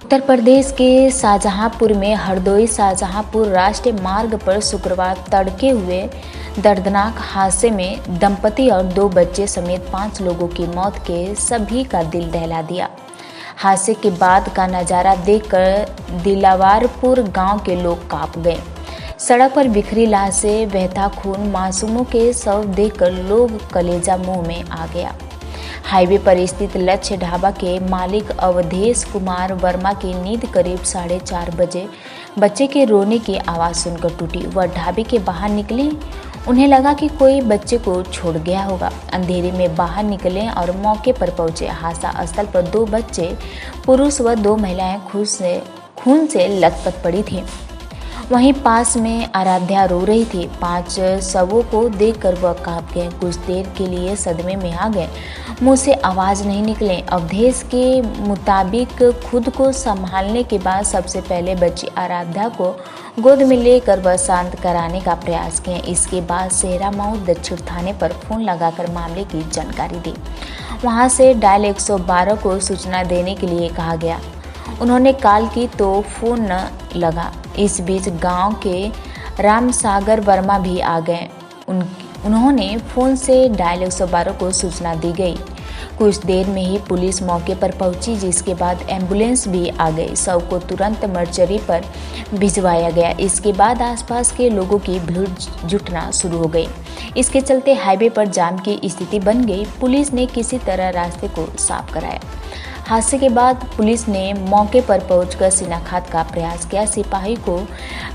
उत्तर प्रदेश के शाहजहांपुर में हरदोई शाहजहांपुर राष्ट्रीय मार्ग पर शुक्रवार तड़के हुए दर्दनाक हादसे में दंपति और 2 बच्चे समेत 5 लोगों की मौत के सभी का दिल दहला दिया। हादसे के बाद का नज़ारा देखकर दिलावरपुर गांव के लोग कांप गए। सड़क पर बिखरी लाशें, बहता खून, मासूमों के शव देखकर लोग कलेजा मुंह में आ गया। हाईवे पर स्थित लक्ष्य ढाबा के मालिक अवधेश कुमार वर्मा की नींद करीब 4:30 बजे बच्चे के रोने की आवाज़ सुनकर टूटी। वह ढाबे के बाहर निकले, उन्हें लगा कि कोई बच्चे को छोड़ गया होगा। अंधेरे में बाहर निकले और मौके पर पहुंचे। हादसा स्थल पर 2 बच्चे पुरुष व 2 महिलाएं खून से लथपथ पड़ी थीं। वहीं पास में आराध्या रो रही थी। 5 शवों को देखकर वह कांप गए। कुछ देर के लिए सदमे में आ गए, मुंह से आवाज़ नहीं निकले। अवधेश के मुताबिक खुद को संभालने के बाद सबसे पहले बच्ची आराध्या को गोद में लेकर वह शांत कराने का प्रयास किए। इसके बाद सेहरा मऊ दक्षिण थाने पर फोन लगाकर मामले की जानकारी दी। वहां से डायल 112 को सूचना देने के लिए कहा गया। उन्होंने कॉल की तो फोन न लगा। इस बीच गांव के रामसागर वर्मा भी आ गए। उन्होंने फ़ोन से डायल 112 को सूचना दी गई। कुछ देर में ही पुलिस मौके पर पहुंची, जिसके बाद एम्बुलेंस भी आ गई। शव को तुरंत मर्चरी पर भिजवाया गया। इसके बाद आसपास के लोगों की भीड़ जुटना शुरू हो गई। इसके चलते हाईवे पर जाम की स्थिति बन गई। पुलिस ने किसी तरह रास्ते को साफ कराया। हादसे के बाद पुलिस ने मौके पर पहुंचकर शिनाख्त का प्रयास किया। सिपाही को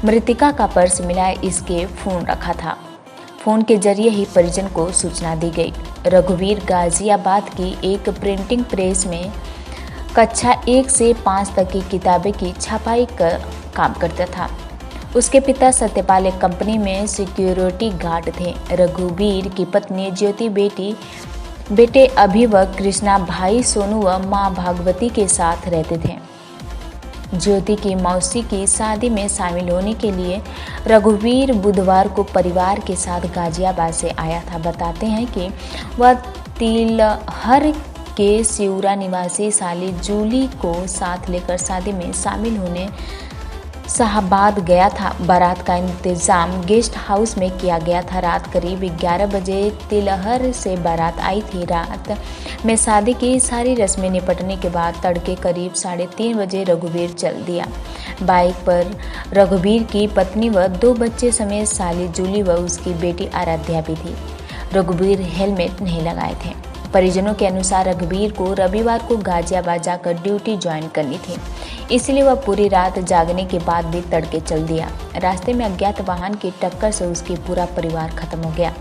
मृतका का पर्स मिला, इसके फोन रखा था। फोन के जरिए ही परिजन को सूचना दी गई। रघुवीर गाजियाबाद की एक प्रिंटिंग प्रेस में कक्षा 1 से 5 तक की किताबें की छपाई कर काम करता था। उसके पिता सत्यपाल एक कंपनी में सिक्योरिटी गार्ड थे। रघुवीर की पत्नी ज्योति, बेटे अभी व कृष्णा, भाई सोनू व मां भागवती के साथ रहते थे। ज्योति की मौसी की शादी में शामिल होने के लिए रघुवीर बुधवार को परिवार के साथ गाजियाबाद से आया था। बताते हैं कि वह तिलहर के सिउरा निवासी साली जूली को साथ लेकर शादी में शामिल होने शाहबाद गया था। बारात का इंतजाम गेस्ट हाउस में किया गया था। रात करीब 11 बजे तिलहर से बारात आई थी। रात में शादी की सारी रस्में निपटने के बाद तड़के करीब 3:30 बजे रघुवीर चल दिया। बाइक पर रघुवीर की पत्नी व 2 बच्चे समेत साली जूली व उसकी बेटी आराध्या भी थी। रघुवीर हेलमेट नहीं लगाए थे। परिजनों के अनुसार रघुवीर को रविवार को गाजियाबाद जाकर ड्यूटी ज्वाइन करनी थी, इसलिए वह पूरी रात जागने के बाद भी तड़के चल दिया। रास्ते में अज्ञात वाहन की टक्कर से उसकी पूरा परिवार खत्म हो गया।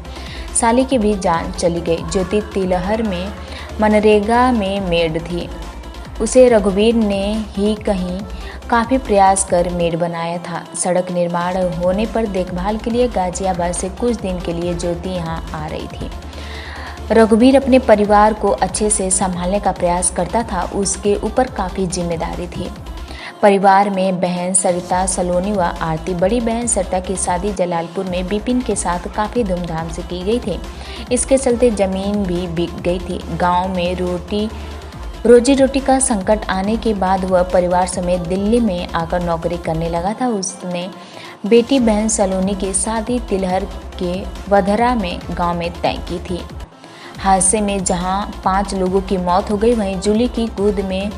साली की भी जान चली गई। ज्योति तिलहर में मनरेगा में मेड थी। उसे रघुवीर ने ही कहीं काफ़ी प्रयास कर मेड बनाया था। सड़क निर्माण होने पर देखभाल के लिए गाजियाबाद से कुछ दिन के लिए ज्योति यहाँ आ रही थी। रघुवीर अपने परिवार को अच्छे से संभालने का प्रयास करता था। उसके ऊपर काफ़ी जिम्मेदारी थी। परिवार में बहन सरिता सलोनी व आरती, बड़ी बहन सरिता की शादी जलालपुर में बिपिन के साथ काफ़ी धूमधाम से की गई थी। इसके चलते ज़मीन भी बिक गई थी। गांव में रोजी रोटी का संकट आने के बाद वह परिवार समेत दिल्ली में आकर नौकरी करने लगा था। उसने बेटी बहन सलोनी की शादी तिलहर के वधरा में गाँव में तय की थी। हादसे में जहां 5 लोगों की मौत हो गई, वहीं जूली की गोद में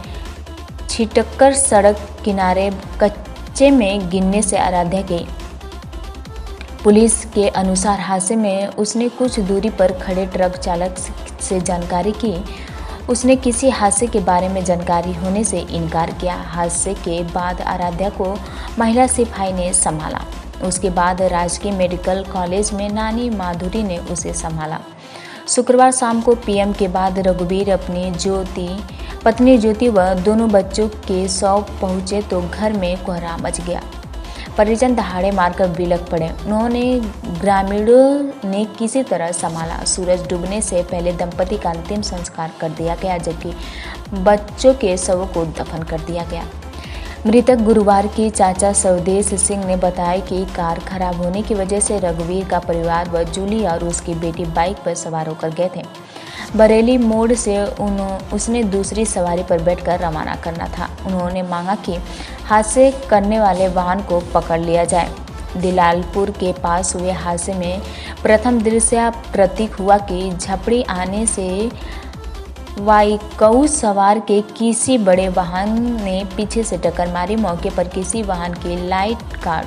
छिटककर सड़क किनारे कच्चे में गिरने से आराध्या गई। पुलिस के अनुसार हादसे में उसने कुछ दूरी पर खड़े ट्रक चालक से जानकारी की। उसने किसी हादसे के बारे में जानकारी होने से इनकार किया। हादसे के बाद आराध्या को महिला सिपाही ने संभाला। उसके बाद राजकीय मेडिकल कॉलेज में नानी माधुरी ने उसे संभाला। शुक्रवार शाम को पीएम के बाद रघुवीर अपनी पत्नी ज्योति व दोनों बच्चों के शव पहुंचे तो घर में कोहराम मच गया। परिजन दहाड़े मारकर बिलख पड़े। उन्होंने ग्रामीणों ने किसी तरह संभाला। सूरज डूबने से पहले दंपति का अंतिम संस्कार कर दिया गया, जबकि बच्चों के शवों को दफन कर दिया गया। मृतक गुरुवार की चाचा स्वदेश सिंह ने बताया कि कार खराब होने की वजह से रघुवीर का परिवार व जूली और उसकी बेटी बाइक पर सवार होकर गए थे। बरेली मोड़ से उसने दूसरी सवारी पर बैठकर रवाना करना था। उन्होंने मांगा कि हादसे करने वाले वाहन को पकड़ लिया जाए। दिलालपुर के पास हुए हादसे में प्रथम दृश्य प्रतीक हुआ कि झपड़ी आने से वाइकऊ सवार के किसी बड़े वाहन ने पीछे से टक्कर मारी। मौके पर किसी वाहन की लाइट का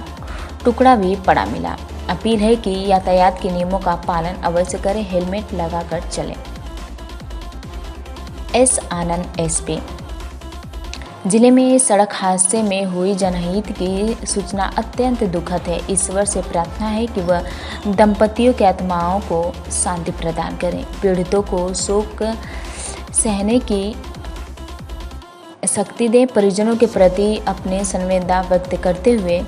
टुकड़ा भी पड़ा मिला। अपील है कि यातायात के नियमों का पालन अवश्य करें, हेलमेट लगाकर चलें। एस आनंद एसपी। जिले में सड़क हादसे में हुई जनहित की सूचना अत्यंत दुखद है। ईश्वर से प्रार्थना है कि वह दंपतियों की आत्माओं को शांति प्रदान करें। पीड़ितों को शोक सहने की शक्ति दें। परिजनों के प्रति अपने संवेदना व्यक्त करते हुए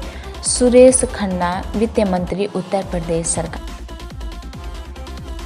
सुरेश खन्ना, वित्त मंत्री, उत्तर प्रदेश सरकार।